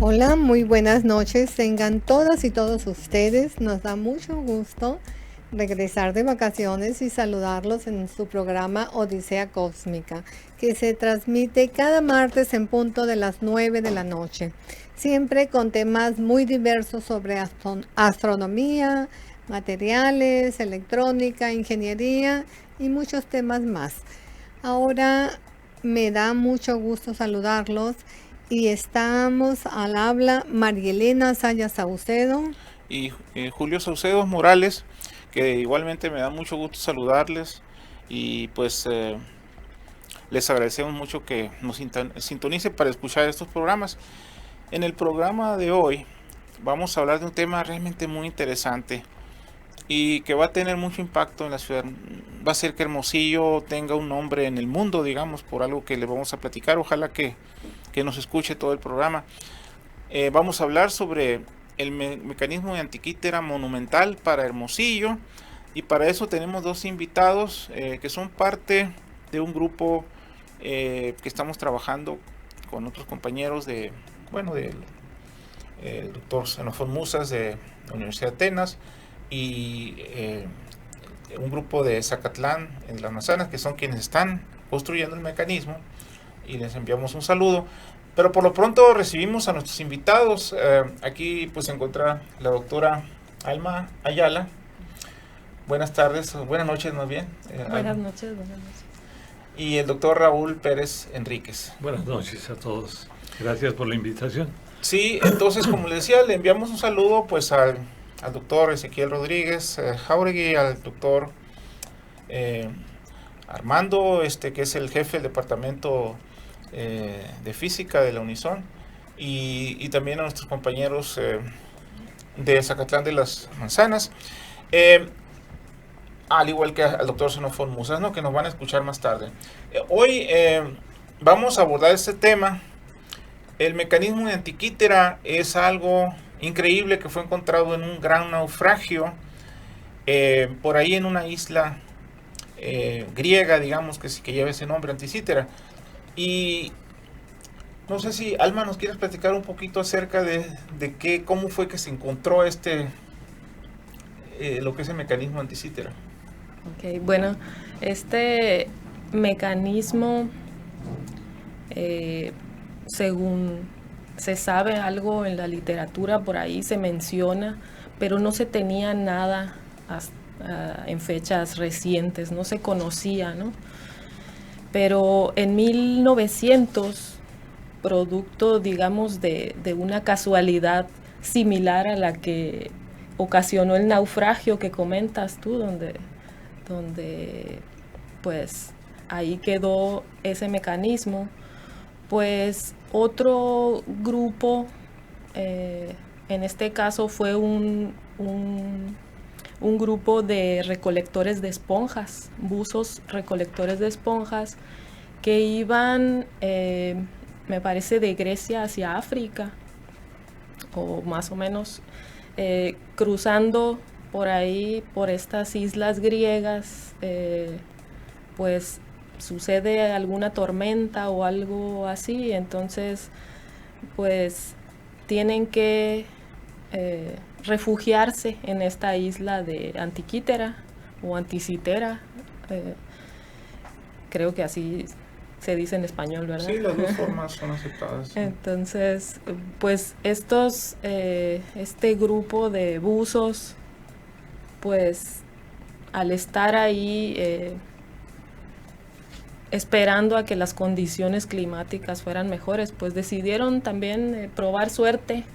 Hola, muy buenas noches. Tengan todas y todos ustedes. Nos da mucho gusto regresar de vacaciones y saludarlos en su programa Odisea Cósmica, que se transmite cada martes en punto de las 9 de la noche, siempre con temas muy diversos sobre astronomía, materiales, electrónica, ingeniería y muchos temas más. Ahora me da mucho gusto saludarlos y estamos al habla Marielena Saya Saucedo. Y Julio Saucedo Morales, que igualmente me da mucho gusto saludarles y pues les agradecemos mucho que nos sintonice para escuchar estos programas. En el programa de hoy vamos a hablar de un tema realmente muy interesante y que va a tener mucho impacto en la ciudad. Va a ser que Hermosillo tenga un nombre en el mundo, digamos, por algo que le vamos a platicar. Ojalá que nos escuche todo el programa. Vamos a hablar sobre el mecanismo de antiquítera monumental para Hermosillo, y para eso tenemos dos invitados que son parte de un grupo que estamos trabajando con otros compañeros del doctor Xenofón Musas de la Universidad de Atenas y un grupo de Zacatlán en las Manzanas, que son quienes están construyendo el mecanismo, y les enviamos un saludo. Pero por lo pronto recibimos a nuestros invitados. Aquí pues se encuentra la doctora Alma Ayala. Buenas tardes, buenas noches más bien. Buenas noches, buenas noches. Y el doctor Raúl Pérez Enríquez. Buenas noches a todos. Gracias por la invitación. Sí, entonces como les decía, le enviamos un saludo pues al doctor Ezequiel Rodríguez Jauregui, al doctor Armando, que es el jefe del departamento de física de la Unison, y también a nuestros compañeros de Zacatlán de las Manzanas, al igual que al doctor Xenofón Musas, ¿no?, que nos van a escuchar más tarde. Hoy vamos a abordar este tema. El mecanismo de Antiquítera es algo increíble que fue encontrado en un gran naufragio por ahí en una isla griega, digamos, que lleva ese nombre, Anticítera. Y no sé si, Alma, nos quieres platicar un poquito acerca de cómo fue que se encontró lo que es el mecanismo Anticítera. Ok, bueno, este mecanismo, según se sabe algo en la literatura, por ahí se menciona, pero no se tenía nada en fechas recientes, no se conocía, ¿no? Pero en 1900, producto, digamos, de una casualidad similar a la que ocasionó el naufragio que comentas tú, donde pues ahí quedó ese mecanismo, pues otro grupo, en este caso fue un grupo de recolectores de esponjas, buzos recolectores de esponjas, que iban, me parece, de Grecia hacia África, o más o menos, cruzando por ahí, por estas islas griegas, pues sucede alguna tormenta o algo así, entonces pues tienen que refugiarse en esta isla de Antiquítera o Anticitera, creo que así se dice en español, ¿verdad? Sí, las dos formas son aceptadas. Sí. Entonces, pues este grupo de buzos, pues al estar ahí esperando a que las condiciones climáticas fueran mejores, pues decidieron también probar suerte.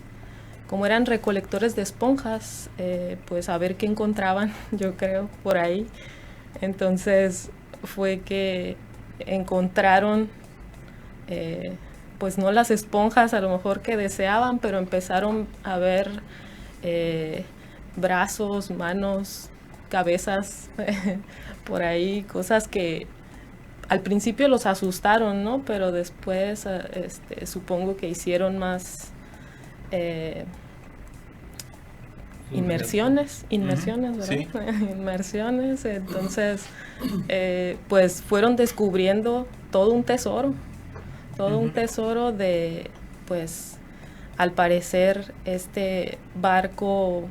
Como eran recolectores de esponjas, pues a ver qué encontraban, yo creo, por ahí. Entonces fue que encontraron, pues no las esponjas a lo mejor que deseaban, pero empezaron a ver brazos, manos, cabezas, por ahí, cosas que al principio los asustaron, ¿no? Pero después supongo que hicieron más inmersiones, ¿verdad? Sí. Inmersiones, entonces pues fueron descubriendo todo un tesoro de, pues, al parecer este barco,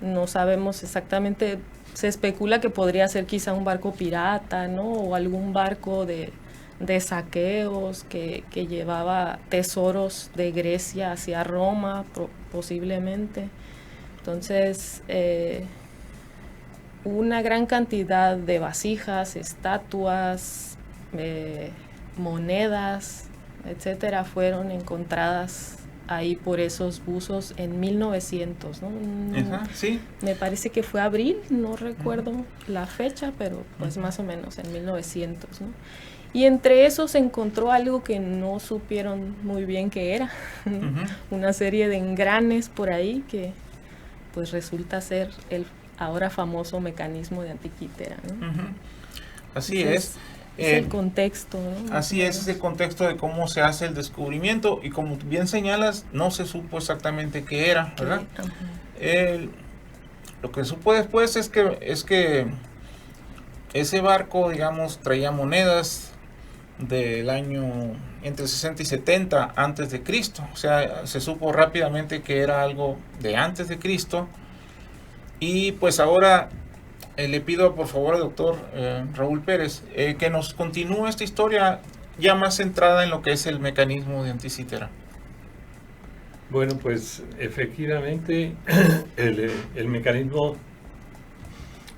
no sabemos exactamente, se especula que podría ser quizá un barco pirata, ¿no? O algún barco de saqueos que llevaba tesoros de Grecia hacia Roma, posiblemente. Entonces, una gran cantidad de vasijas, estatuas, monedas, etcétera, fueron encontradas ahí por esos buzos en 1900, ¿no? Sí. Me parece que fue abril, no recuerdo la fecha, pero pues más o menos en 1900, ¿no? Y entre esos se encontró algo que no supieron muy bien qué era, una serie de engranes por ahí que pues resulta ser el ahora famoso mecanismo de Antiquítera, ¿no? Así Entonces, es el contexto, ¿no? Así es el contexto de cómo se hace el descubrimiento, y como bien señalas, no se supo exactamente qué era, ¿verdad? Lo que supo después es que ese barco, digamos, traía monedas del año entre 60 y 70 antes de Cristo. O sea, se supo rápidamente que era algo de antes de Cristo. Y pues ahora le pido por favor al doctor Raúl Pérez que nos continúe esta historia ya más centrada en lo que es el mecanismo de Anticítera. Bueno, pues efectivamente el mecanismo,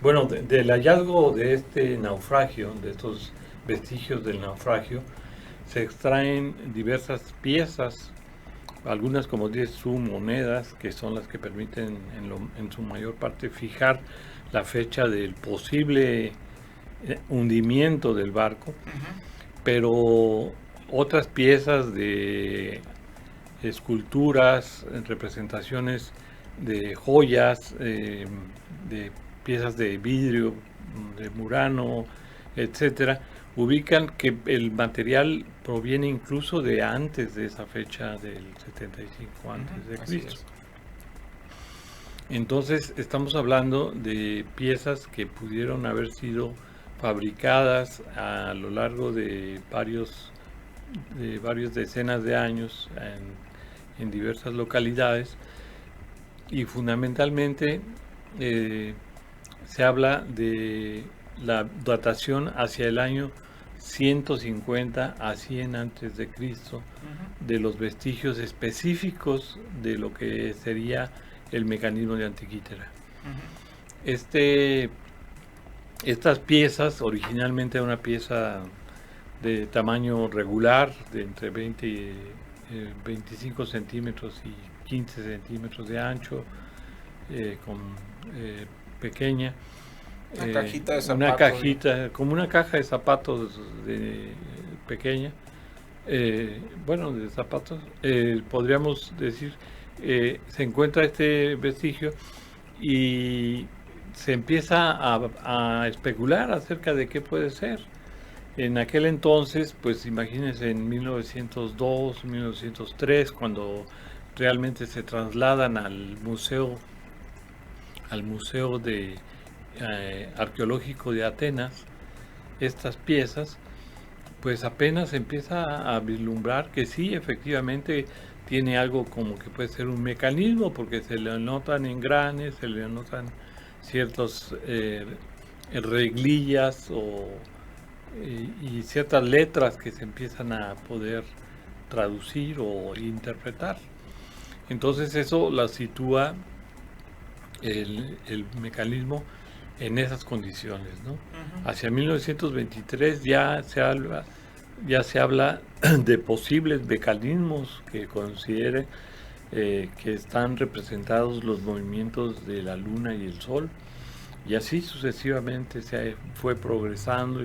bueno, del hallazgo de este naufragio, de estos vestigios del naufragio, se extraen diversas piezas, algunas, como dices tú, monedas, que son las que permiten en su mayor parte fijar la fecha del posible hundimiento del barco, pero otras piezas de esculturas, representaciones de joyas, de piezas de vidrio, de Murano, etcétera, ubican que el material proviene incluso de antes de esa fecha del 75 antes de Cristo. Entonces estamos hablando de piezas que pudieron haber sido fabricadas a lo largo de varias decenas de años en diversas localidades, y fundamentalmente se habla de la datación hacia el año 150 a 100 antes de Cristo, de los vestigios específicos de lo que sería el mecanismo de Antiquítera. Estas piezas, originalmente era una pieza de tamaño regular, de entre 20 y 25 centímetros y 15 centímetros de ancho, pequeña. Una cajita de zapatos. Una cajita, como una caja de zapatos pequeña. Bueno, de zapatos. Podríamos decir, se encuentra este vestigio y se empieza a especular acerca de qué puede ser. En aquel entonces, pues imagínense, en 1902, 1903, cuando realmente se trasladan al museo arqueológico de Atenas, estas piezas, pues apenas empieza a vislumbrar que sí, efectivamente tiene algo como que puede ser un mecanismo, porque se le notan engranes, se le notan ciertos reglillas y ciertas letras que se empiezan a poder traducir o interpretar. Entonces eso la sitúa el mecanismo en esas condiciones, ¿no? Hacia 1923 ya se habla de posibles mecanismos que consideren que están representados los movimientos de la Luna y el Sol, y así sucesivamente se fue progresando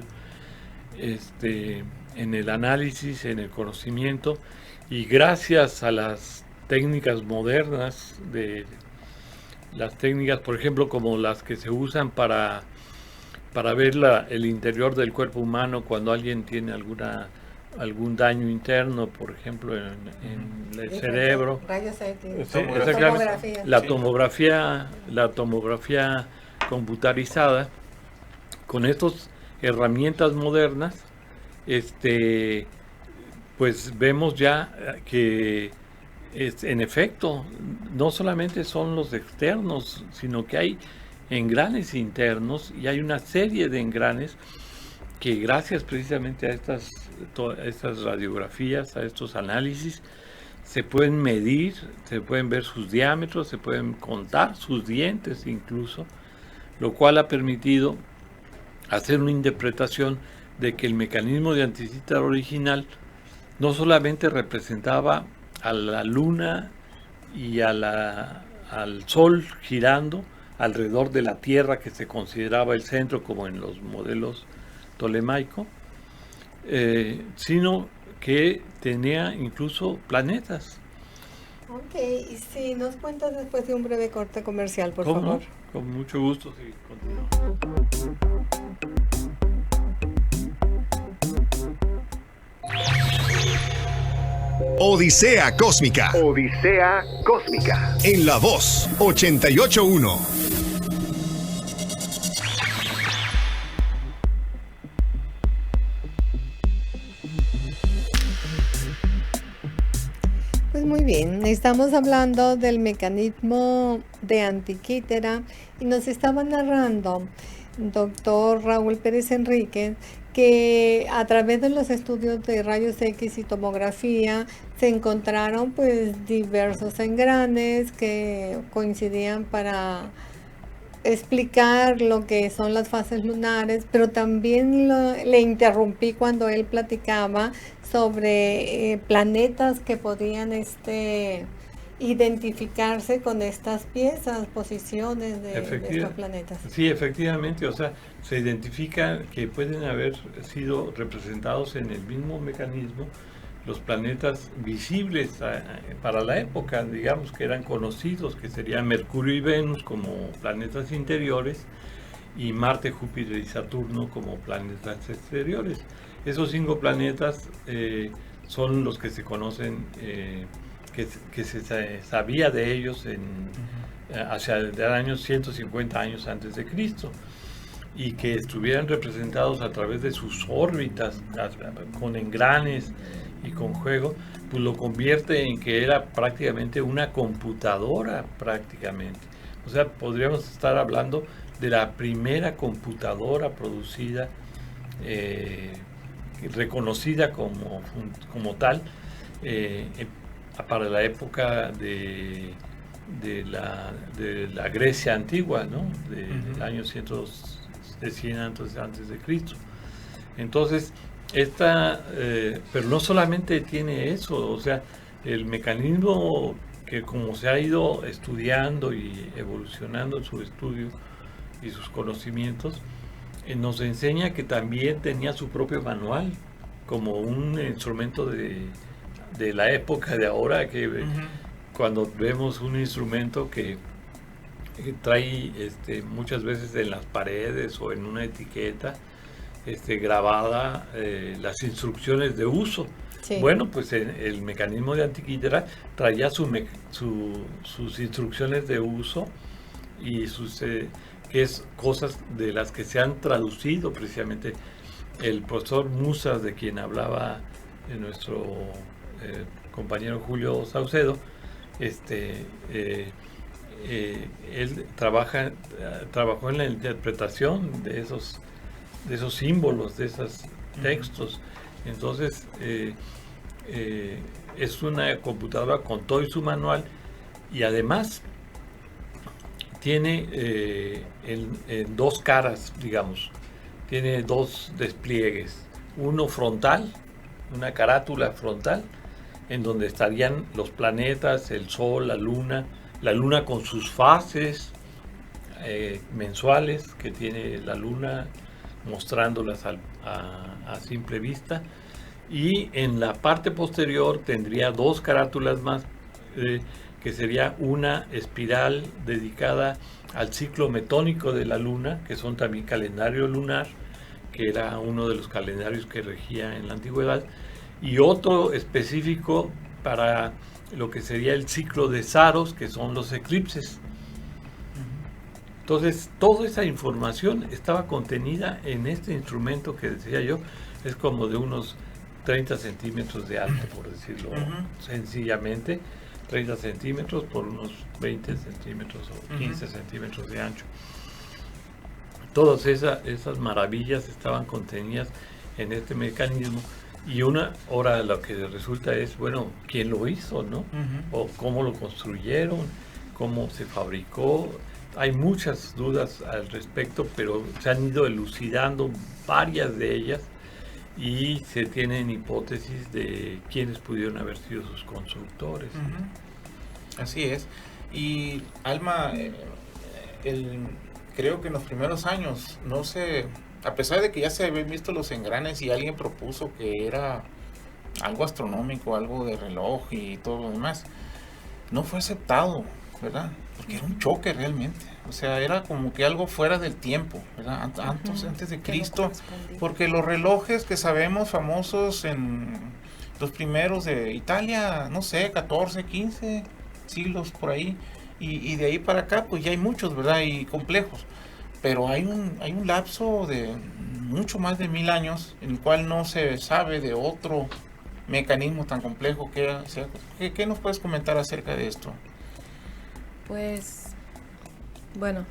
en el análisis, en el conocimiento, y gracias a las técnicas modernas, las técnicas, por ejemplo, como las que se usan para ver el interior del cuerpo humano cuando alguien tiene algún daño interno, por ejemplo, en el cerebro. Rayos X, tomografía. La tomografía computarizada, con estas herramientas modernas, pues vemos ya que en efecto, no solamente son los externos, sino que hay engranes internos y hay una serie de engranes que gracias precisamente a estas radiografías, a estos análisis, se pueden medir, se pueden ver sus diámetros, se pueden contar sus dientes incluso, lo cual ha permitido hacer una interpretación de que el mecanismo de Antikythera original no solamente representaba a la luna y al sol girando alrededor de la Tierra, que se consideraba el centro como en los modelos tolemaico, sino que tenía incluso planetas. Ok, y si nos cuentas después de un breve corte comercial, por ¿Cómo favor. no? Con mucho gusto, sí, continuamos. Odisea Cósmica. Odisea Cósmica. En La Voz 88.1. Pues muy bien, estamos hablando del mecanismo de Antikythera y nos estaba narrando doctor Raúl Pérez Enríquez que a través de los estudios de rayos X y tomografía se encontraron pues diversos engranes que coincidían para explicar lo que son las fases lunares, pero también le interrumpí cuando él platicaba sobre planetas que podían identificarse con estas piezas, posiciones de estos planetas. Sí, efectivamente, o sea, se identifica que pueden haber sido representados en el mismo mecanismo los planetas visibles para la época, digamos, que eran conocidos, que serían Mercurio y Venus como planetas interiores y Marte, Júpiter y Saturno como planetas exteriores. Esos 5 planetas son los que se conocen, que se sabía de ellos hacia el año 150 años antes de Cristo, y que estuvieran representados a través de sus órbitas, con engranes y con juego, pues lo convierte en que era prácticamente una computadora prácticamente. O sea, podríamos estar hablando de la primera computadora producida, reconocida como tal, para la época de la Grecia antigua, ¿no? Del año 100 antes de Cristo. Entonces, pero no solamente tiene eso, o sea, el mecanismo que como se ha ido estudiando y evolucionando en su estudio y sus conocimientos, nos enseña que también tenía su propio manual, como un instrumento de la época de ahora, que cuando vemos un instrumento que trae muchas veces en las paredes o en una etiqueta grabada las instrucciones de uso. Sí. Bueno, pues el mecanismo de Antikythera traía sus instrucciones de uso y sus que es cosas de las que se han traducido precisamente. El profesor Musas, de quien hablaba nuestro compañero Julio Saucedo, él trabajó en la interpretación de esos símbolos, de esos textos. Entonces, es una computadora con todo y su manual, y además tiene en 2 caras, digamos, tiene 2 despliegues, uno frontal, una carátula frontal, en donde estarían los planetas, el Sol, la Luna con sus fases mensuales que tiene la Luna, mostrándolas a simple vista, y en la parte posterior tendría 2 carátulas más, que sería una espiral dedicada al ciclo metónico de la Luna, que son también calendario lunar, que era uno de los calendarios que regía en la antigüedad, y otro específico para lo que sería el ciclo de Saros, que son los eclipses. Entonces, toda esa información estaba contenida en este instrumento que decía yo, es como de unos 30 centímetros de alto, por decirlo sencillamente, 30 centímetros por unos 20 centímetros o 15 centímetros de ancho. Todas esas maravillas estaban contenidas en este mecanismo, y ahora lo que resulta es, bueno, ¿quién lo hizo, no? O cómo lo construyeron, cómo se fabricó. Hay muchas dudas al respecto, pero se han ido elucidando varias de ellas, y se tienen hipótesis de quiénes pudieron haber sido sus constructores. Así es. Y Alma, creo que en los primeros años, no sé, a pesar de que ya se habían visto los engranes y alguien propuso que era algo astronómico, algo de reloj y todo lo demás, no fue aceptado, ¿verdad? Porque era un choque realmente. O sea, era como que algo fuera del tiempo, ¿verdad? Antes de Cristo. Porque los relojes que sabemos famosos en los primeros de Italia, no sé, 14, 15 siglos por ahí. Y de ahí para acá, pues ya hay muchos, ¿verdad? Y complejos. Pero hay un lapso de mucho más de 1000 años en el cual no se sabe de otro mecanismo tan complejo. ¿Qué nos puedes comentar acerca de esto? Pues, bueno,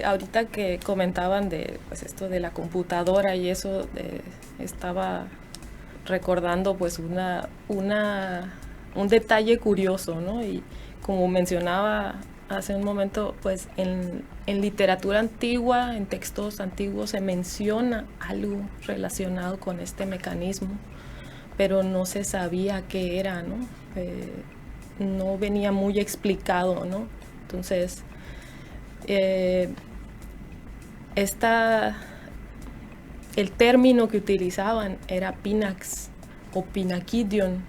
ahorita que comentaban de pues esto de la computadora y eso, estaba recordando pues un detalle curioso, ¿no? Y como mencionaba hace un momento, pues en literatura antigua, en textos antiguos, se menciona algo relacionado con este mecanismo, pero no se sabía qué era, ¿no? No venía muy explicado, ¿no? Entonces, el término que utilizaban era pinax o pinakidion,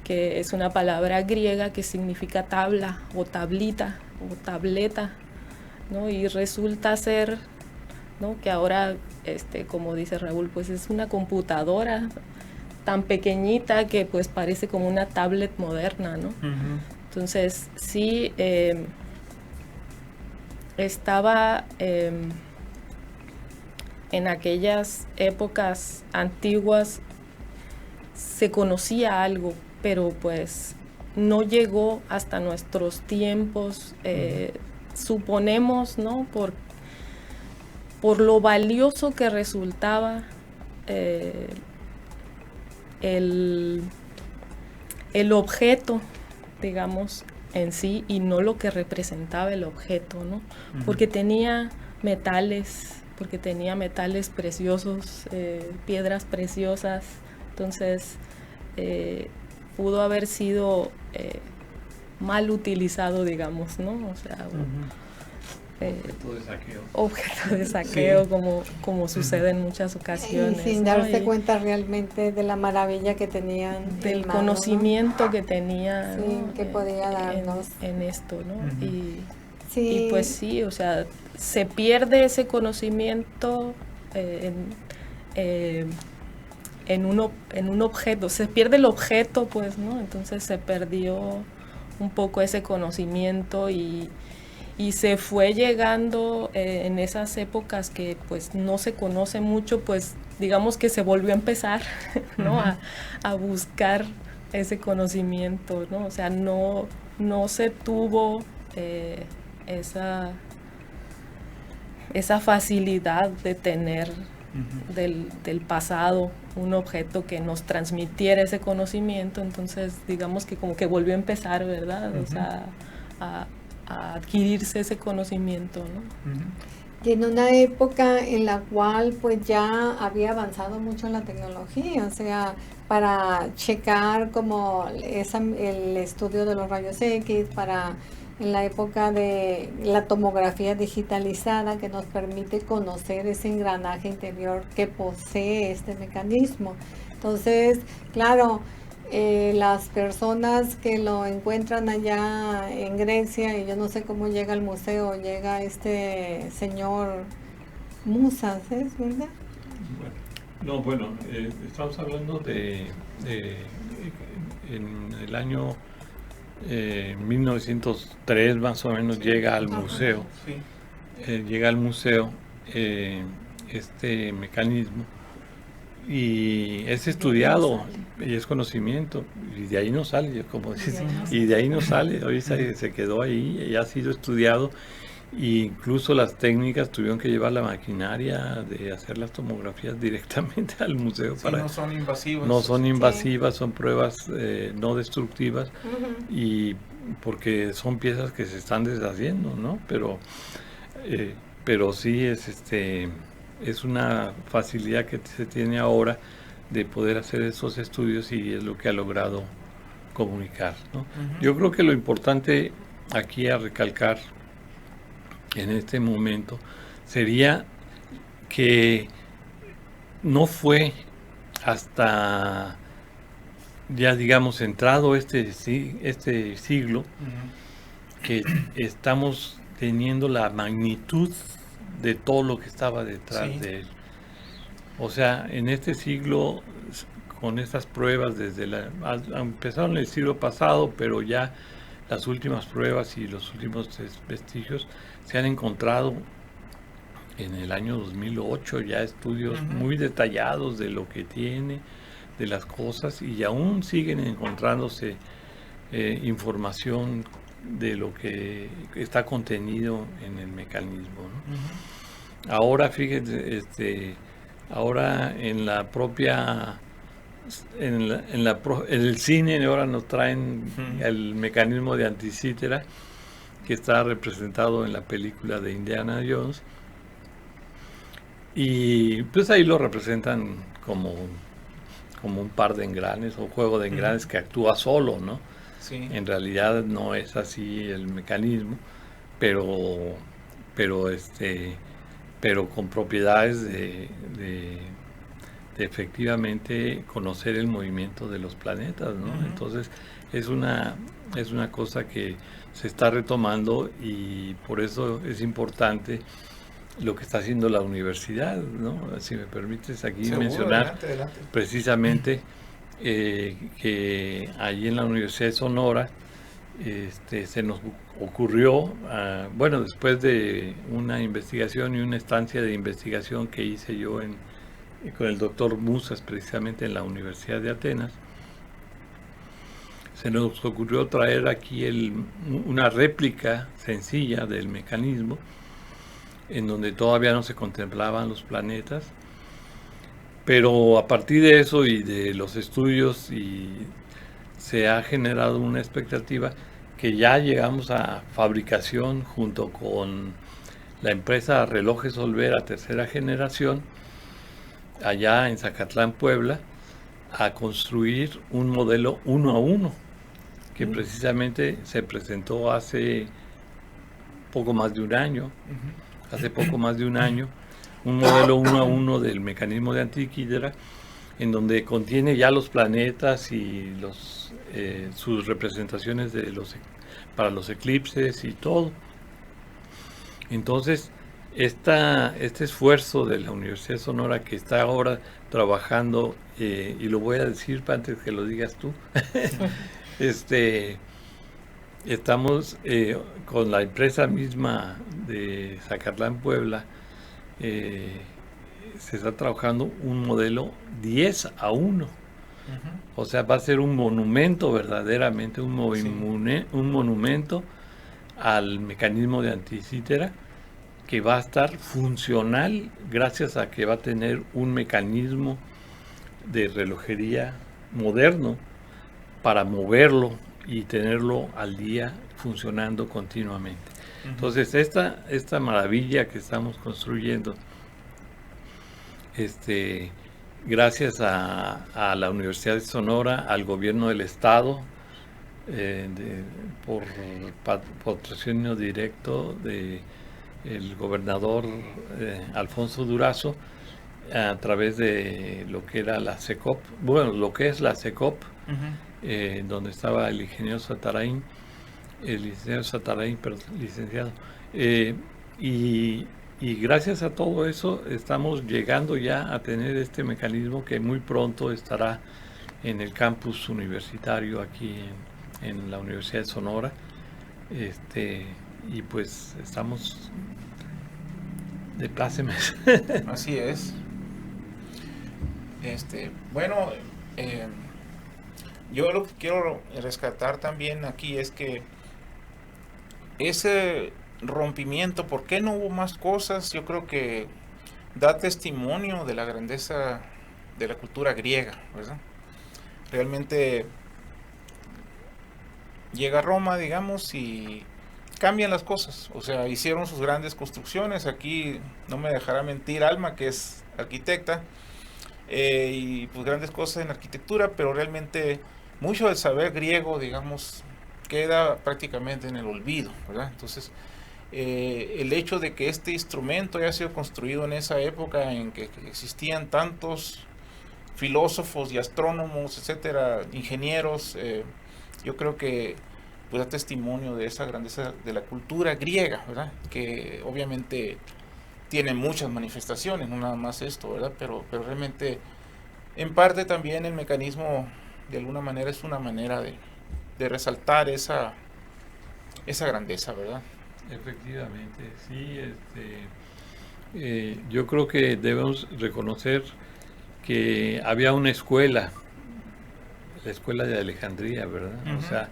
que es una palabra griega que significa tabla o tablita o tableta, ¿no? Y resulta ser, ¿no?, que ahora, como dice Raúl, pues es una computadora tan pequeñita que pues parece como una tablet moderna, ¿no? Entonces, sí, estaba en aquellas épocas antiguas, se conocía algo, pero pues no llegó hasta nuestros tiempos, suponemos, ¿no? Por lo valioso que resultaba el objeto, digamos, en sí, y no lo que representaba el objeto, ¿no? Porque tenía metales preciosos, piedras preciosas. Entonces pudo haber sido mal utilizado, digamos, ¿no? O sea, objeto de saqueo, sí, como sucede en muchas ocasiones, y sin ¿no? darse cuenta realmente de la maravilla que tenían, del conocimiento, ¿no?, que tenía, sí, ¿no?, que podía darnos en esto, ¿no? Sí. Y pues sí, o sea, se pierde ese conocimiento en un objeto, se pierde el objeto, pues, ¿no? Entonces se perdió un poco ese conocimiento, y se fue llegando en esas épocas que pues no se conoce mucho, pues digamos que se volvió a empezar, ¿no? A buscar ese conocimiento, ¿no? O sea, no se tuvo esa facilidad de tener del pasado un objeto que nos transmitiera ese conocimiento. Entonces digamos que como que volvió a empezar, ¿verdad? O sea, a adquirirse ese conocimiento, ¿no? Y en una época en la cual pues ya había avanzado mucho la tecnología, o sea, para checar como el estudio de los rayos X, en la época de la tomografía digitalizada, que nos permite conocer ese engranaje interior que posee este mecanismo. Entonces, claro, las personas que lo encuentran allá en Grecia, y yo no sé cómo llega al museo, llega este señor Musas, ¿es verdad? Bueno, estamos hablando de en el año 1903 más o menos, llega al museo, este mecanismo, y es estudiado y es conocimiento, y de ahí no sale, como dices, y de ahí no sale, hoy se quedó ahí y ha sido estudiado. Y incluso las técnicas tuvieron que llevar la maquinaria de hacer las tomografías directamente al museo. Sí, no son invasivas. No son invasivas, son pruebas no destructivas, y porque son piezas que se están deshaciendo, ¿no? Pero sí es una facilidad que se tiene ahora de poder hacer esos estudios, y es lo que ha logrado comunicar, ¿no? Yo creo que lo importante aquí a recalcar en este momento sería que no fue hasta ya, digamos, entrado este siglo que estamos teniendo la magnitud de todo lo que estaba detrás de él. O sea, en este siglo, con estas pruebas empezaron en el siglo pasado, pero ya las últimas pruebas y los últimos vestigios se han encontrado en el año 2008, ya estudios muy detallados de lo que tiene, de las cosas, y aún siguen encontrándose información de lo que está contenido en el mecanismo, ¿no? Ahora, fíjense, ahora en la propia... En el cine ahora nos traen el mecanismo de Anticítera, que está representado en la película de Indiana Jones, y pues ahí lo representan como un par de engranes o juego de engranes que actúa solo, ¿no? Sí. En realidad no es así el mecanismo, pero con propiedades de efectivamente conocer el movimiento de los planetas, ¿no? Entonces es una cosa que se está retomando, y por eso es importante lo que está haciendo la universidad, ¿no? Si me permites aquí mencionar, adelante. Precisamente que allí en la Universidad de Sonora se nos ocurrió, bueno, después de una investigación y una estancia de investigación que hice yo con el doctor Musas, precisamente en la Universidad de Atenas, se nos ocurrió traer aquí una réplica sencilla del mecanismo, en donde todavía no se contemplaban los planetas, pero a partir de eso y de los estudios, se ha generado una expectativa que ya llegamos a fabricación junto con la empresa Relojes Olvera tercera generación, allá en Zacatlán, Puebla, a construir un modelo 1:1, que precisamente se presentó hace poco más de un año, un modelo 1:1 del mecanismo de Anticítera, en donde contiene ya los planetas y sus representaciones para los eclipses y todo. Entonces, este esfuerzo de la Universidad de Sonora, que está ahora trabajando, y lo voy a decir antes que lo digas tú, estamos con la empresa misma de Zacatlán, Puebla, se está trabajando un modelo 10:1. O sea, va a ser un monumento, verdaderamente un monumento al mecanismo de Anticítera, que va a estar funcional gracias a que va a tener un mecanismo de relojería moderno para moverlo y tenerlo al día funcionando continuamente. Entonces, esta maravilla que estamos construyendo, gracias a la Universidad de Sonora, al gobierno del estado, por patrocinio directo del gobernador Alfonso Durazo, a través de lo que era la SECOP, bueno, lo que es la SECOP, donde estaba el licenciado Satarain, licenciado. Y gracias a todo eso estamos llegando ya a tener este mecanismo que muy pronto estará en el campus universitario aquí en la Universidad de Sonora. Y pues estamos de plácemes. Así es. Bueno, yo lo que quiero rescatar también aquí es que ese rompimiento, ¿por qué no hubo más cosas? Yo creo que da testimonio de la grandeza de la cultura griega, ¿verdad? Realmente llega Roma, digamos, y cambian las cosas. O sea, hicieron sus grandes construcciones. Aquí no me dejará mentir Alma, que es arquitecta, y pues grandes cosas en arquitectura, pero realmente mucho del saber griego, digamos, queda prácticamente en el olvido, ¿verdad? Entonces, el hecho de que este instrumento haya sido construido en esa época en que existían tantos filósofos y astrónomos, etcétera, ingenieros, yo creo que pues da testimonio de esa grandeza de la cultura griega, ¿verdad? Que obviamente tiene muchas manifestaciones, no nada más esto, ¿verdad? Pero realmente, en parte también el mecanismo, de alguna manera, es una manera de resaltar esa grandeza, ¿verdad? Efectivamente, sí. Yo creo que debemos reconocer que había una escuela, la escuela de Alejandría, ¿verdad? Uh-huh. O sea,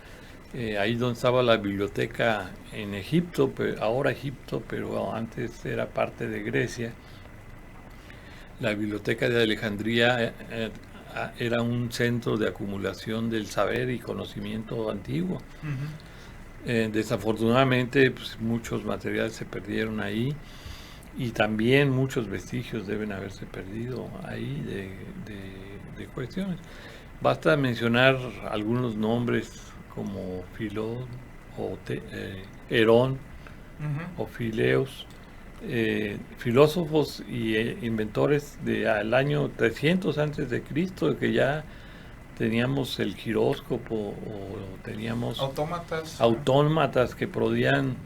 ahí donde estaba la biblioteca en Egipto, ahora Egipto, pero antes era parte de Grecia. La biblioteca de Alejandría era un centro de acumulación del saber y conocimiento antiguo. Uh-huh. Desafortunadamente, pues, muchos materiales se perdieron ahí y también muchos vestigios deben haberse perdido ahí de cuestiones. Basta mencionar algunos nombres como Filón o Herón, uh-huh, o Fileos, filósofos y inventores del año 300 antes de Cristo, que ya teníamos el giróscopo o teníamos autómatas que podían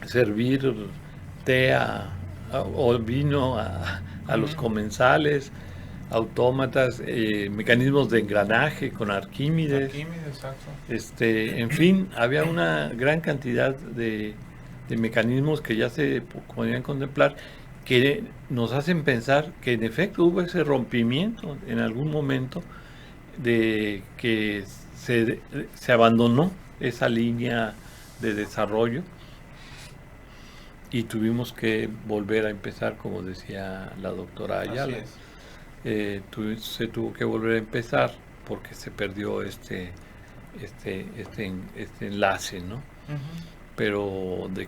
servir té o vino a los comensales, autómatas, mecanismos de engranaje con Arquímedes. En fin, había una gran cantidad de mecanismos que ya se podían contemplar, que nos hacen pensar que en efecto hubo ese rompimiento en algún momento, de que se abandonó esa línea de desarrollo y tuvimos que volver a empezar, como decía la doctora Ayala. Se tuvo que volver a empezar porque se perdió este enlace, ¿no? Uh-huh. Pero de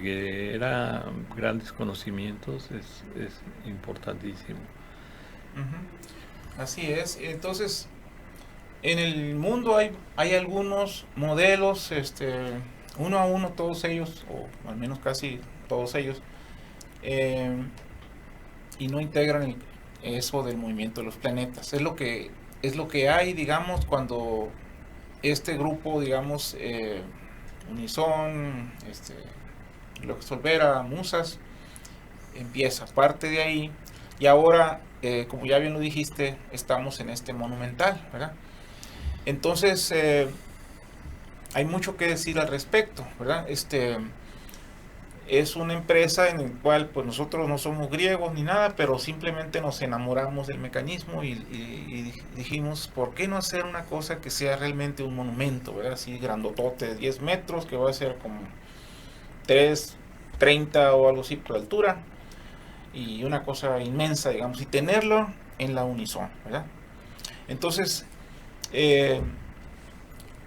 que eran grandes conocimientos es importantísimo. Uh-huh. Así es. Entonces, en el mundo hay algunos modelos, uno a uno, todos ellos, o al menos casi todos ellos, y no integran eso del movimiento de los planetas. Es lo que hay, digamos, cuando este grupo, digamos, Unison, Solvera, Musas, empieza parte de ahí, y ahora, como ya bien lo dijiste, estamos en este monumental, ¿verdad? Entonces, hay mucho que decir al respecto, ¿verdad? Es una empresa en la cual pues nosotros no somos griegos ni nada, pero simplemente nos enamoramos del mecanismo y dijimos, ¿por qué no hacer una cosa que sea realmente un monumento, ¿verdad? Así grandotote de 10 metros, que va a ser como 3.30 o algo así por altura, y una cosa inmensa, digamos, y tenerlo en la Unison, ¿verdad? Entonces,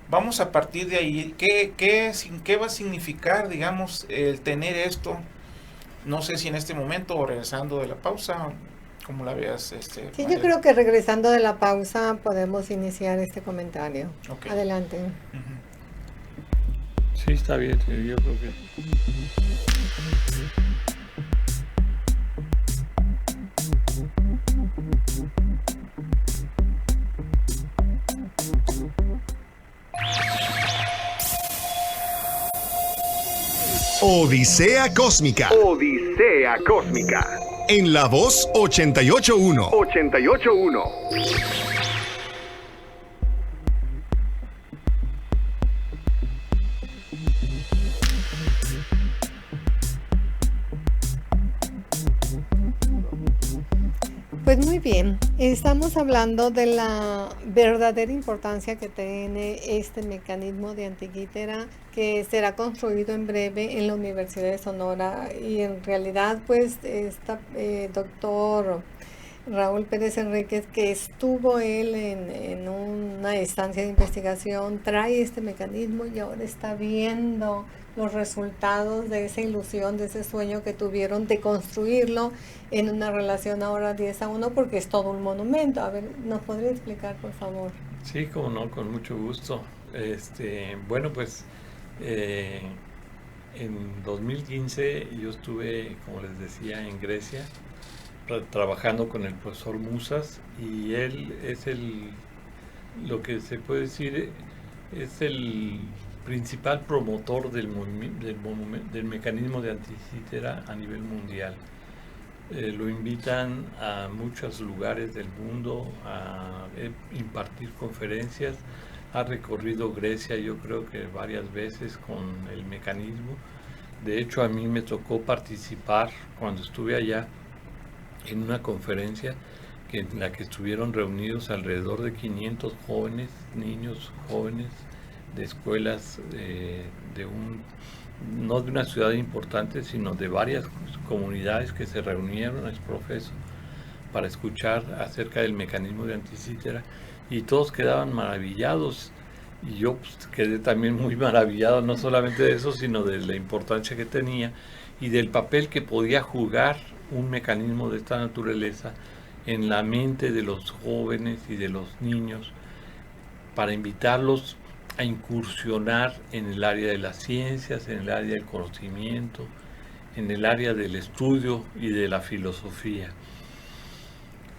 vamos a partir de ahí. ¿Qué va a significar, digamos, el tener esto? No sé si en este momento o regresando de la pausa, ¿cómo la veas? Sí, yo creo que regresando de la pausa podemos iniciar este comentario. Okay. Adelante. Uh-huh. Sí, está bien, yo creo que... Odisea Cósmica. Odisea Cósmica. En La Voz 88.1. 88.1. Pues muy bien, estamos hablando de la verdadera importancia que tiene este mecanismo de Antiquítera que será construido en breve en la Universidad de Sonora, y en realidad pues doctor Raúl Pérez Enríquez, que estuvo él en una estancia de investigación, trae este mecanismo y ahora está viendo los resultados de esa ilusión, de ese sueño que tuvieron de construirlo en una relación ahora 10:1, porque es todo un monumento. A ver, ¿nos podría explicar, por favor? Sí, como no, con mucho gusto. Bueno, pues en 2015 yo estuve, como les decía, en Grecia, trabajando con el profesor Musas, y él es lo que se puede decir, es el principal promotor del mecanismo de Antiquítera a nivel mundial. Lo invitan a muchos lugares del mundo a impartir conferencias. Ha recorrido Grecia, yo creo que varias veces, con el mecanismo. De hecho, a mí me tocó participar cuando estuve allá en una conferencia en la que estuvieron reunidos alrededor de 500 jóvenes, niños jóvenes de escuelas no de una ciudad importante, sino de varias comunidades que se reunieron a Exprofeso para escuchar acerca del mecanismo de Antiquítera, y todos quedaban maravillados, y yo pues, quedé también muy maravillado, no solamente de eso, sino de la importancia que tenía y del papel que podía jugar un mecanismo de esta naturaleza en la mente de los jóvenes y de los niños, para invitarlos a incursionar en el área de las ciencias, en el área del conocimiento, en el área del estudio y de la filosofía.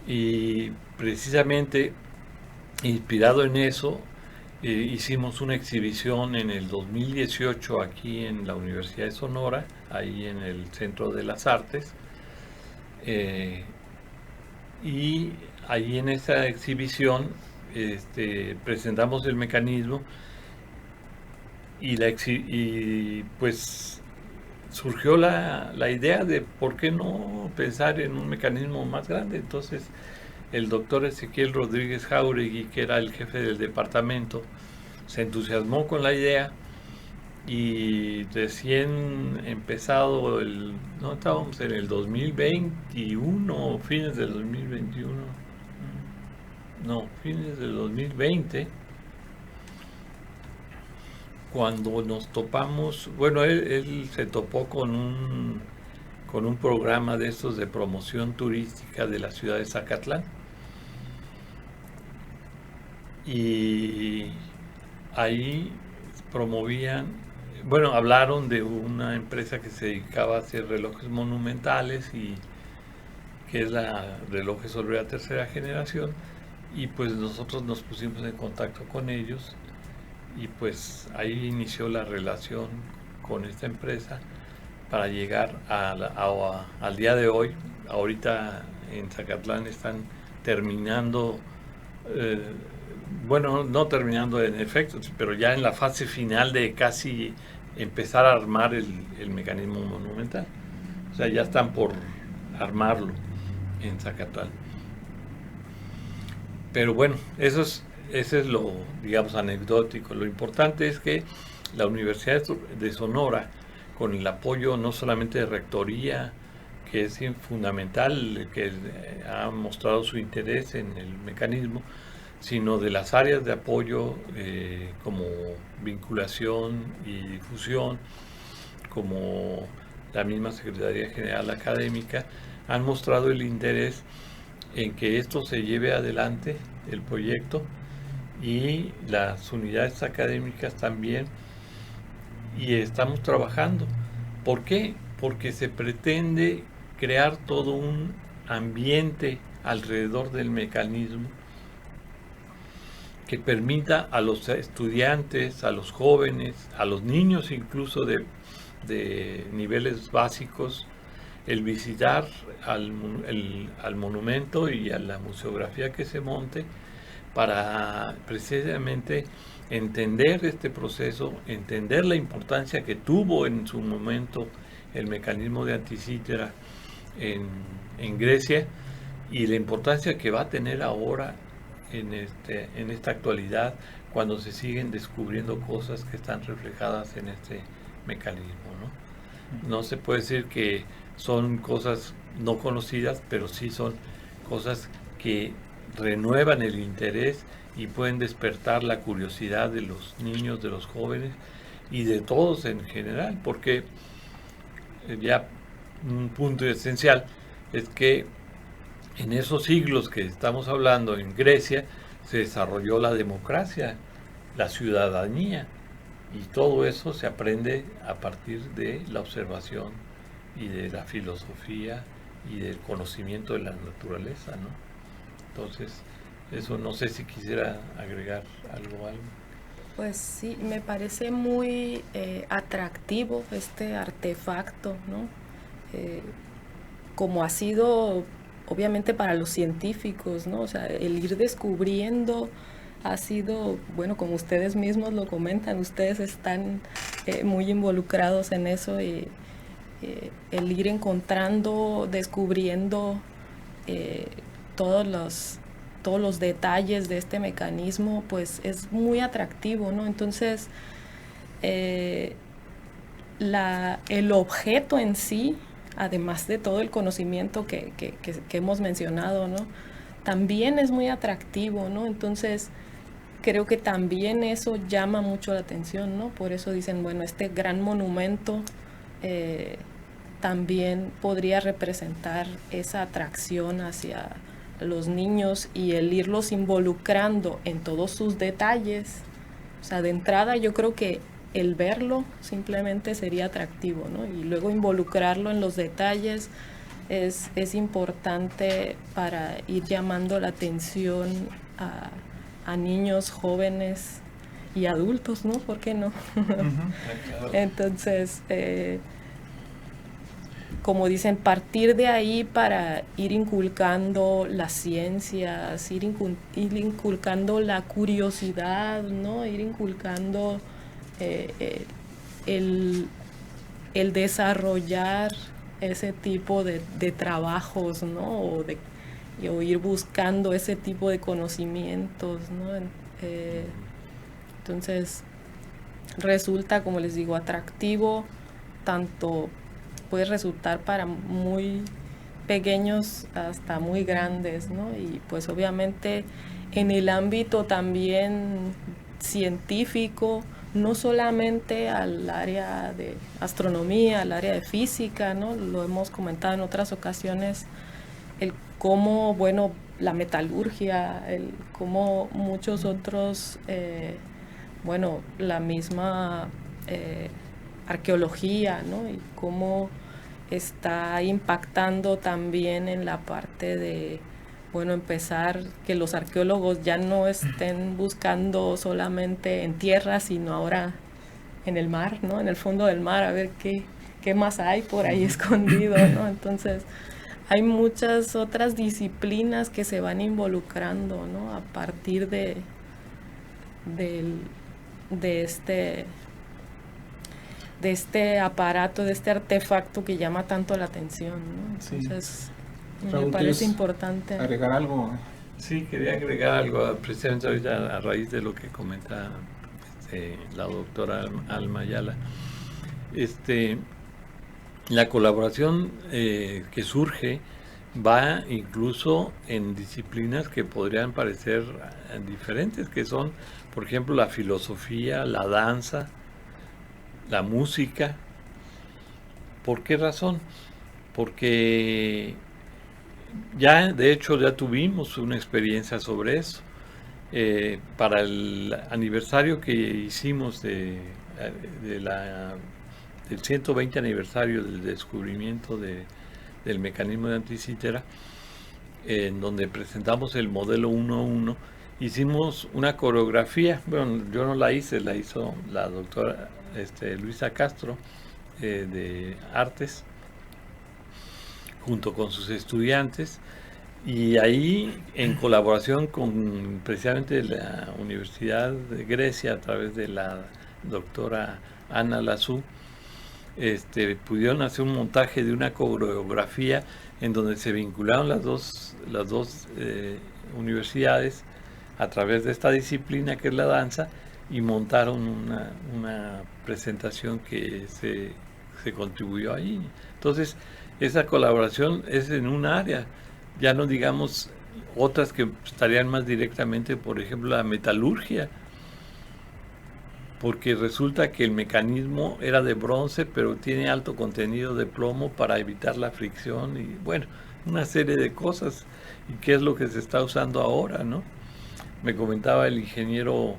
Y precisamente inspirado en eso, hicimos una exhibición en el 2018 aquí en la Universidad de Sonora, ahí en el Centro de las Artes, y ahí en esa exhibición presentamos el mecanismo, y pues surgió la idea de por qué no pensar en un mecanismo más grande. Entonces el doctor Ezequiel Rodríguez Jauregui, que era el jefe del departamento, se entusiasmó con la idea, y recién empezado no estábamos en el 2021, fines del 2021, no, fines del 2020, cuando nos topamos, bueno, él se topó con un programa de estos de promoción turística de la ciudad de Zacatlán, y ahí promovían, bueno, hablaron de una empresa que se dedicaba a hacer relojes monumentales, y que es la Relojes Orbea tercera generación, y pues nosotros nos pusimos en contacto con ellos, y pues ahí inició la relación con esta empresa para llegar al día de hoy. Ahorita en Zacatlán están terminando, bueno, no terminando en efecto, pero ya en la fase final de casi empezar a armar el mecanismo monumental. O sea, ya están por armarlo en Zacatlán. Pero bueno, ese es lo, digamos, anecdótico. Lo importante es que la Universidad de Sonora, con el apoyo no solamente de Rectoría, que es fundamental, que ha mostrado su interés en el mecanismo, sino de las áreas de apoyo como vinculación y difusión, como la misma Secretaría General Académica, han mostrado el interés en que esto se lleve adelante, el proyecto, y las unidades académicas también, y estamos trabajando. ¿Por qué? Porque se pretende crear todo un ambiente alrededor del mecanismo que permita a los estudiantes, a los jóvenes, a los niños incluso de niveles básicos, el visitar al monumento y a la museografía que se monte, para precisamente entender este proceso, entender la importancia que tuvo en su momento el mecanismo de Antiquítera en Grecia, y la importancia que va a tener ahora en esta actualidad, cuando se siguen descubriendo cosas que están reflejadas en este mecanismo, ¿no? No se puede decir que son cosas no conocidas, pero sí son cosas que renuevan el interés y pueden despertar la curiosidad de los niños, de los jóvenes y de todos en general, porque ya un punto esencial es que en esos siglos que estamos hablando en Grecia se desarrolló la democracia, la ciudadanía, y todo eso se aprende a partir de la observación y de la filosofía y del conocimiento de la naturaleza, ¿no? Entonces, eso no sé si quisiera agregar algo. Pues sí, me parece muy atractivo este artefacto, ¿no? Como ha sido, obviamente, para los científicos, ¿no? O sea, el ir descubriendo ha sido, bueno, como ustedes mismos lo comentan, ustedes están muy involucrados en eso, y el ir encontrando, descubriendo todos los detalles de este mecanismo, pues es muy atractivo, ¿no? Entonces, el objeto en sí, además de todo el conocimiento que hemos mencionado, ¿no? También es muy atractivo, ¿no? Entonces, creo que también eso llama mucho la atención, ¿no? Por eso dicen, bueno, este gran monumento también podría representar esa atracción hacia los niños y el irlos involucrando en todos sus detalles. O sea, de entrada yo creo que el verlo simplemente sería atractivo, ¿no? Y luego involucrarlo en los detalles es importante para ir llamando la atención a niños, jóvenes y adultos, ¿no? ¿Por qué no? Entonces, como dicen, partir de ahí para ir inculcando las ciencias, ir inculcando la curiosidad, ¿no? Ir inculcando el desarrollar ese tipo de trabajos, ¿no? O ir buscando ese tipo de conocimientos, ¿no? Entonces, resulta, como les digo, atractivo, tanto puede resultar para muy pequeños hasta muy grandes, ¿no? Y pues obviamente en el ámbito también científico, no solamente al área de astronomía, al área de física, ¿no? Lo hemos comentado en otras ocasiones, el cómo, bueno, la metalurgia, el cómo muchos otros, bueno, la misma arqueología, ¿no? Y cómo está impactando también en la parte de, bueno, empezar que los arqueólogos ya no estén buscando solamente en tierra, sino ahora en el mar, ¿no? En el fondo del mar, a ver qué más hay por ahí escondido, ¿no? Entonces, hay muchas otras disciplinas que se van involucrando, ¿no? A partir de este aparato, de este artefacto que llama tanto la atención, ¿no? Entonces, sí. Raúl, me parece importante. ¿Agregar algo? Sí, quería agregar algo, precisamente ahorita a raíz de lo que comenta la doctora Alma Ayala. La colaboración que surge va incluso en disciplinas que podrían parecer diferentes, que son, por ejemplo, la filosofía, la danza, la música. ¿Por qué razón? Porque de hecho ya tuvimos una experiencia sobre eso. Para el aniversario que hicimos del 120 aniversario del descubrimiento del mecanismo de anticítera, en donde presentamos el modelo 1.1, hicimos una coreografía. Bueno, yo no la hice, la hizo la doctora Luisa Castro de Artes, junto con sus estudiantes, y ahí en colaboración con precisamente la Universidad de Grecia, a través de la doctora Ana Lazú, pudieron hacer un montaje de una coreografía en donde se vincularon las dos universidades a través de esta disciplina que es la danza, y montaron una presentación que se contribuyó ahí. Entonces, esa colaboración es en un área, ya no digamos otras que estarían más directamente, por ejemplo, la metalurgia, porque resulta que el mecanismo era de bronce, pero tiene alto contenido de plomo para evitar la fricción, y bueno, una serie de cosas, y qué es lo que se está usando ahora, ¿no? Me comentaba el ingeniero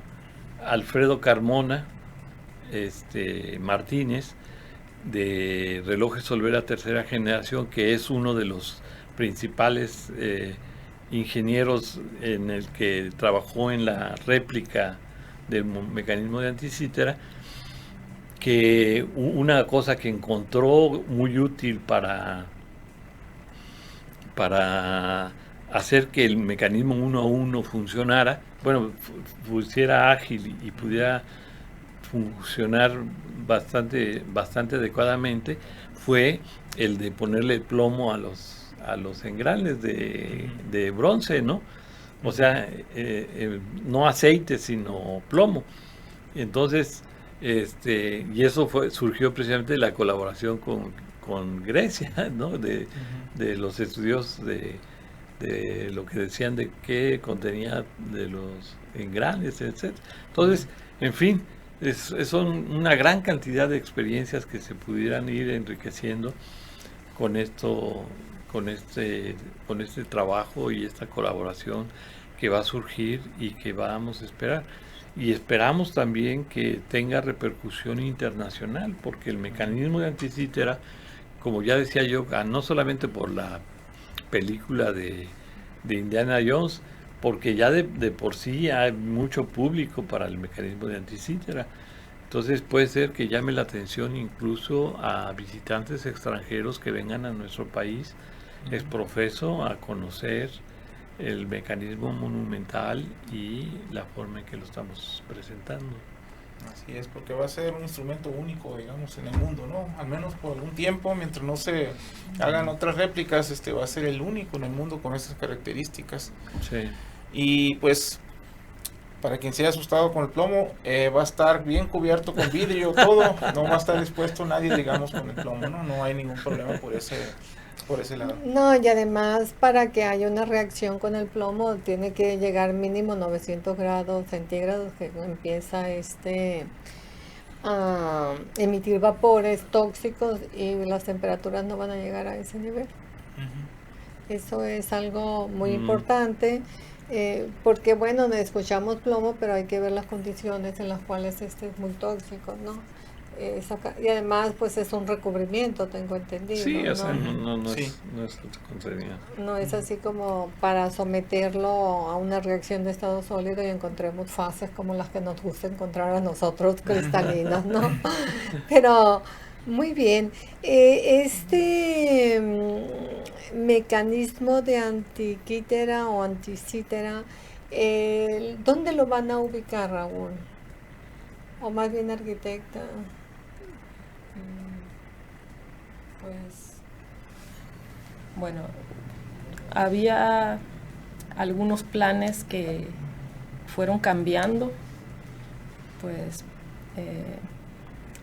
Alfredo Carmona Martínez, de Relojes Olvera tercera generación, que es uno de los principales ingenieros en el que trabajó en la réplica del mecanismo de anticítera, que una cosa que encontró muy útil para hacer que el mecanismo 1 a 1 funcionara, bueno, fuera ágil y pudiera funcionar bastante adecuadamente, fue el de ponerle el plomo a los engranes de bronce, ¿no? O sea, no aceite, sino plomo. Entonces, y eso surgió precisamente de la colaboración con Grecia, ¿no? De los estudios de lo que decían de qué contenía de los engranes, etc. Entonces, en fin, son una gran cantidad de experiencias que se pudieran ir enriqueciendo con esto, con este trabajo y esta colaboración que va a surgir y que vamos a esperar. Y esperamos también que tenga repercusión internacional, porque el mecanismo de anticítera, como ya decía yo, no solamente por la película de Indiana Jones, porque ya de por sí hay mucho público para el mecanismo de anticítera. Entonces puede ser que llame la atención incluso a visitantes extranjeros que vengan a nuestro país exprofeso a conocer el mecanismo monumental y la forma en que lo estamos presentando. Así es, porque va a ser un instrumento único, digamos, en el mundo, ¿no? Al menos por algún tiempo, mientras no se hagan otras réplicas, va a ser el único en el mundo con estas características. Sí. Y pues, para quien se haya asustado con el plomo, va a estar bien cubierto con vidrio, todo, no va a estar expuesto nadie, digamos, con el plomo, ¿no? No hay ningún problema por ese lado. No, y además para que haya una reacción con el plomo tiene que llegar mínimo 900 grados centígrados, que empieza a emitir vapores tóxicos, y las temperaturas no van a llegar a ese nivel. Eso es algo muy importante, porque bueno, escuchamos plomo, pero hay que ver las condiciones en las cuales es muy tóxico, ¿no? Y además pues es un recubrimiento, tengo entendido. Sí, ¿no? O sea, no Sí. es contenido. No es así como para someterlo a una reacción de estado sólido y encontremos fases como las que nos gusta encontrar a nosotros, cristalinas, ¿no? Pero muy bien. Mecanismo de antiquítera o anticítera, ¿dónde lo van a ubicar, Raúl? O más bien, arquitecta. Pues, bueno, había algunos planes que fueron cambiando, pues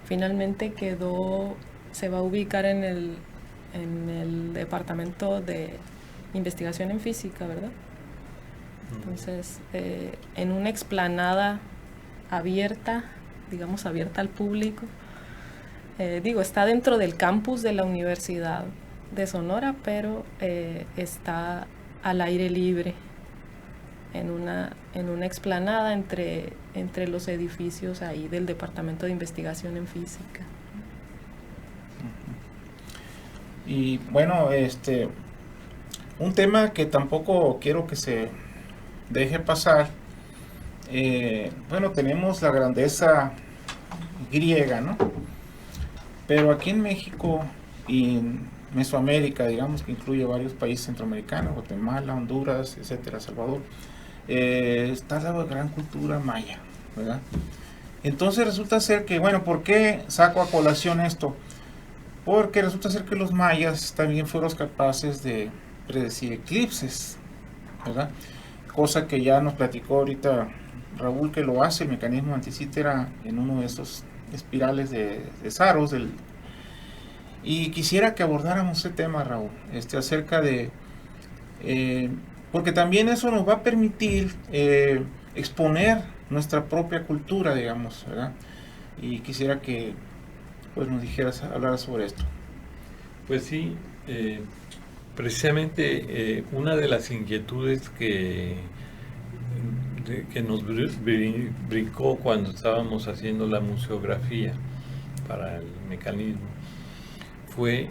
finalmente se va a ubicar en el departamento de investigación en física, ¿verdad? Entonces, en una explanada abierta, digamos abierta al público. Está dentro del campus de la Universidad de Sonora, pero está al aire libre, en una explanada entre los edificios ahí del Departamento de Investigación en Física. Y bueno, un tema que tampoco quiero que se deje pasar, bueno, tenemos la grandeza griega, ¿no? Pero aquí en México y en Mesoamérica, digamos que incluye varios países centroamericanos, Guatemala, Honduras, etcétera, Salvador, está la gran cultura maya, ¿verdad? Entonces resulta ser que, bueno, ¿por qué saco a colación esto? porque resulta ser que los mayas también fueron capaces de predecir eclipses, ¿verdad? Cosa que ya nos platicó ahorita Raúl, que lo hace el mecanismo anticítera en uno de esos espirales de Saros. Y quisiera que abordáramos ese tema, Raúl, acerca de... porque también eso nos va a permitir exponer nuestra propia cultura, digamos, ¿verdad? Y quisiera que pues nos hablaras sobre esto. Pues sí, precisamente una de las inquietudes que nos brincó cuando estábamos haciendo la museografía para el mecanismo fue,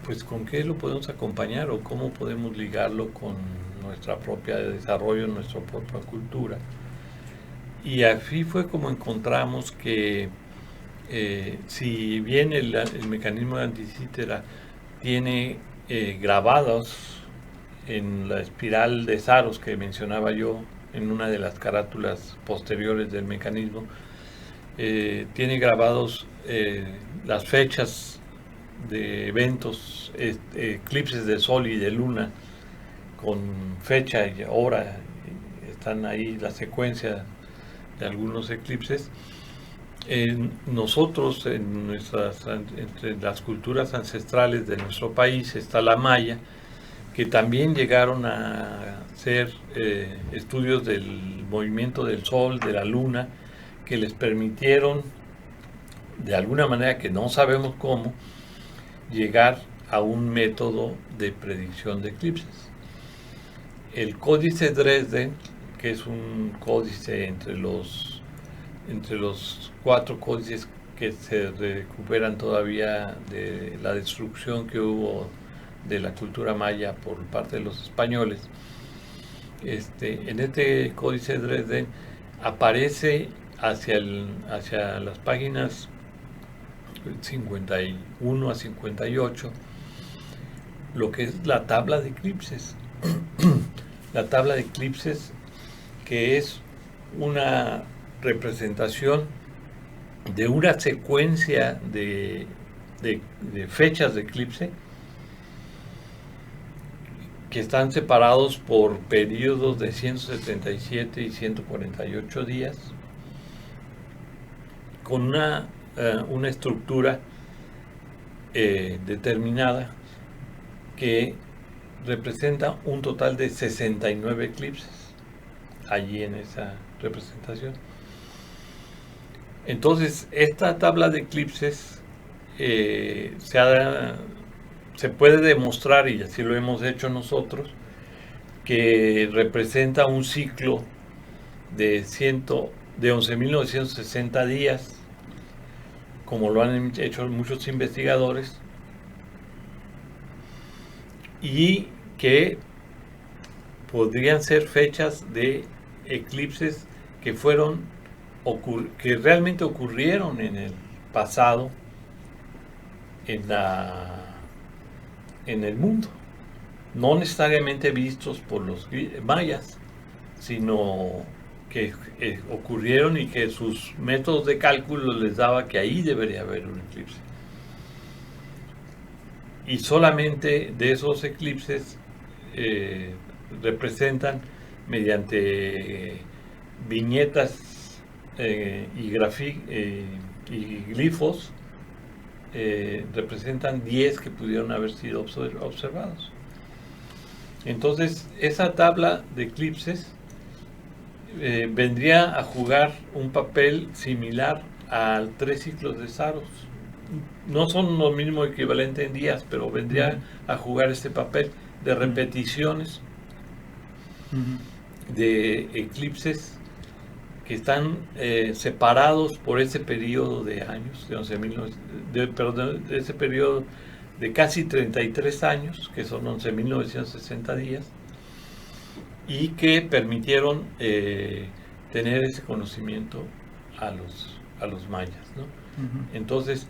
pues, ¿con qué lo podemos acompañar o cómo podemos ligarlo con nuestra propia desarrollo, nuestra propia cultura? Y así fue como encontramos que si bien el mecanismo de anticítera tiene grabados en la espiral de Saros que mencionaba yo en una de las carátulas posteriores del mecanismo, tiene grabados las fechas de eventos, eclipses de sol y de luna, con fecha y hora, están ahí la secuencia de algunos eclipses. Nosotros, entre las culturas ancestrales de nuestro país, está la maya, que también llegaron a hacer estudios del movimiento del sol, de la luna, que les permitieron, de alguna manera que no sabemos cómo, llegar a un método de predicción de eclipses. El Códice Dresden, que es un códice entre los 4 códices que se recuperan todavía de la destrucción que hubo de la cultura maya por parte de los españoles, en este Códice Dresden aparece hacia las páginas 51 a 58 lo que es la tabla de eclipses. La tabla de eclipses, que es una representación de una secuencia de fechas de eclipse que están separados por periodos de 177 y 148 días, con una estructura determinada que representa un total de 69 eclipses allí en esa representación. Entonces, esta tabla de eclipses se puede demostrar, y así lo hemos hecho nosotros, que representa un ciclo de 11.960 días, como lo han hecho muchos investigadores, y que podrían ser fechas de eclipses que realmente ocurrieron en el pasado en el mundo, no necesariamente vistos por los mayas, sino que ocurrieron y que sus métodos de cálculo les daba que ahí debería haber un eclipse. Y solamente de esos eclipses representan mediante viñetas y glifos, representan 10 que pudieron haber sido observados. Entonces, esa tabla de eclipses vendría a jugar un papel similar a 3 ciclos de Saros. No son lo mismo equivalente en días, pero vendría a jugar este papel de repeticiones de eclipses que están separados por ese periodo de años, de ese periodo de casi 33 años, que son 11.960 días, y que permitieron tener ese conocimiento a los mayas, ¿no? Entonces,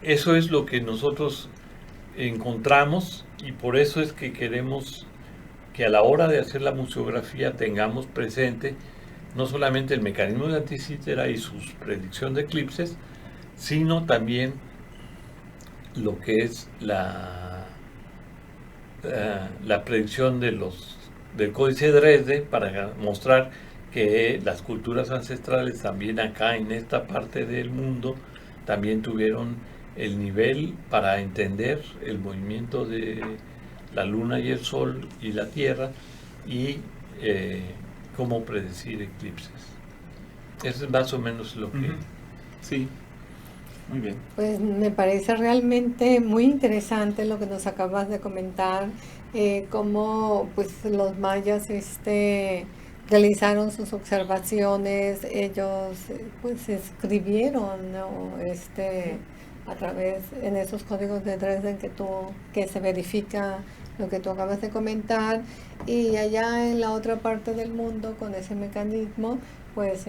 eso es lo que nosotros encontramos, y por eso es que queremos que a la hora de hacer la museografía tengamos presente no solamente el mecanismo de anticítera y su predicción de eclipses, sino también lo que es la predicción del Códice de Dresde, para mostrar que las culturas ancestrales también acá en esta parte del mundo también tuvieron el nivel para entender el movimiento de la luna y el sol y la tierra, y cómo predecir eclipses. Eso es más o menos lo que... Sí, muy bien. Pues me parece realmente muy interesante lo que nos acabas de comentar, cómo pues los mayas realizaron sus observaciones, ellos pues escribieron, ¿no? A través en esos códigos de Dresden que se verifica lo que tú acabas de comentar, y allá en la otra parte del mundo con ese mecanismo pues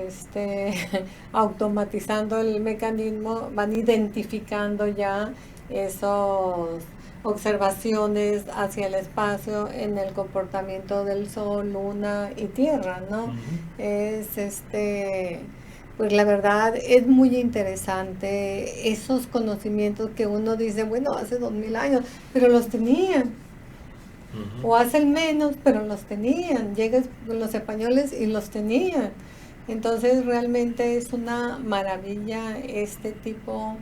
automatizando el mecanismo van identificando ya esas observaciones hacia el espacio en el comportamiento del sol, luna y tierra, ¿no? Es pues la verdad es muy interesante esos conocimientos que uno dice, bueno, hace 2000 años, pero los tenían. O hacen menos, pero los tenían. Llegan los españoles y los tenían. Entonces realmente es una maravilla este tipo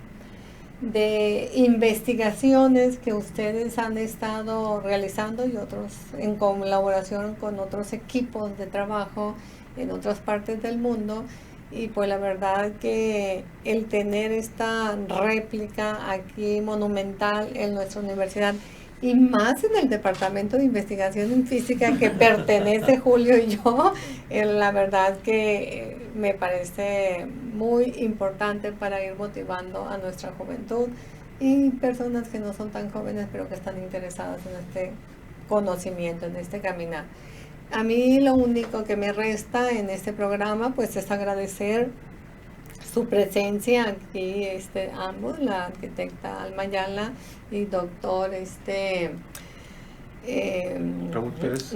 de investigaciones que ustedes han estado realizando, y otros en colaboración con otros equipos de trabajo en otras partes del mundo. Y pues la verdad que el tener esta réplica aquí monumental en nuestra universidad, y más en el Departamento de Investigación en Física que pertenece Julio y yo, la verdad que me parece muy importante para ir motivando a nuestra juventud y personas que no son tan jóvenes pero que están interesadas en este conocimiento, en este caminar. A mí lo único que me resta en este programa pues es agradecer su presencia aquí, ambos, la arquitecta Alma Ayala y doctor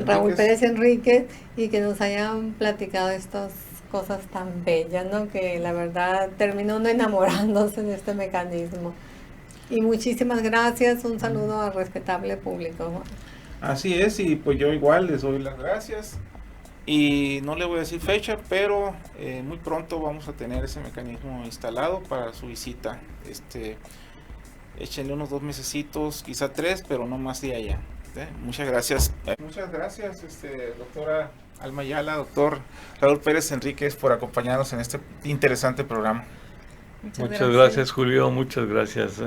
Raúl Pérez Enríquez, y que nos hayan platicado estas cosas tan bellas, ¿no? Que la verdad terminó uno enamorándose de este mecanismo. Y muchísimas gracias, un saludo al respetable público. Así es, y pues yo igual les doy las gracias. Y no le voy a decir fecha, pero muy pronto vamos a tener ese mecanismo instalado para su visita. Échenle unos 2 mesecitos, quizá 3, pero no más de allá. Muchas gracias. Muchas gracias, doctora Alma Ayala, doctor Raúl Pérez Enríquez, por acompañarnos en este interesante programa. Muchas gracias, Julio. Muchas gracias,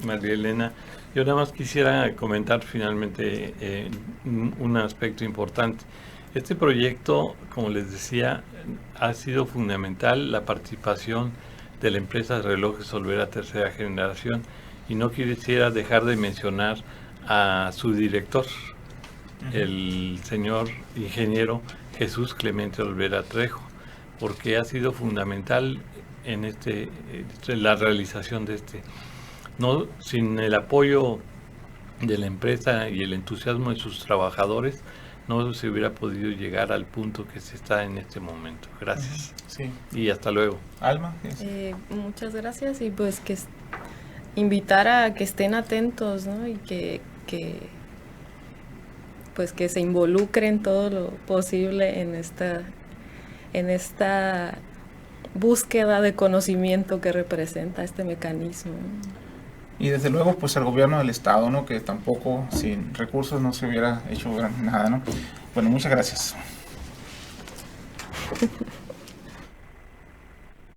María Elena. Yo nada más quisiera comentar finalmente un aspecto importante. Este proyecto, como les decía, ha sido fundamental la participación de la empresa de relojes Olvera tercera generación, y no quisiera dejar de mencionar a su director, el señor ingeniero Jesús Clemente Olvera Trejo, porque ha sido fundamental en la realización de No, sin el apoyo de la empresa y el entusiasmo de sus trabajadores, no se hubiera podido llegar al punto que se está en este momento. Gracias. Sí. Y hasta luego. Alma. Muchas gracias, y pues que invitar a que estén atentos, ¿no? Y que pues que se involucren todo lo posible en esta búsqueda de conocimiento que representa este mecanismo. Y desde luego pues al gobierno del estado, ¿no? Que tampoco sin recursos no se hubiera hecho nada, ¿no? Bueno, muchas gracias.